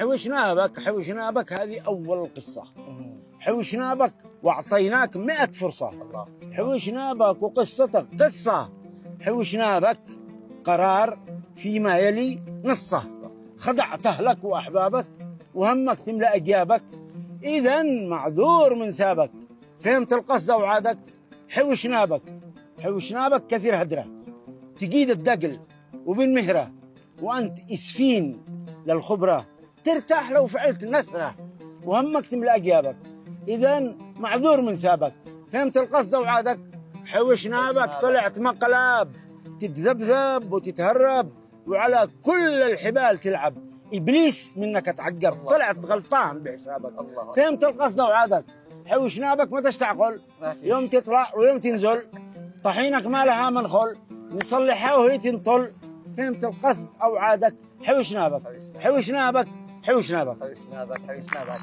حوش نابك حوش نابك، هذه أول قصة. حوش نابك وأعطيناك 100 فرصة. الله. حوش نابك وقصتك قصة. حوش نابك قرار فيما يلي نصه. خضعت أهلك وأحبابك وهمك تملأ أجيابك، إذا معذور من سابك. فهمت القصد وعادك؟ حوش نابك. حوش نابك كثير هدرة، تقيد الدقل وبالمهرة، وأنت إسفين للخبرة، ترتاح لو فعلت نثرة وهمك تملأ أجيابك، إذا معذور من سابك. فهمت القصد وعادك؟ حوش نابك طلعت مقلاب، تتذبذب وتتهرب وعلى كل الحبال تلعب، إبليس منك تعقب، طلعت غلطان بحسابك. فهمت القصد وعادك؟ حوش نابك ما تستعقل، يوم تطلع ويوم تنزل، طحينك ما لها منخل، نصلحها وهي تنطل. فهمت القصد أو عادك؟ حوش نابك. حوش نابك. حوش نابك. حوش نابك. حوش نابك.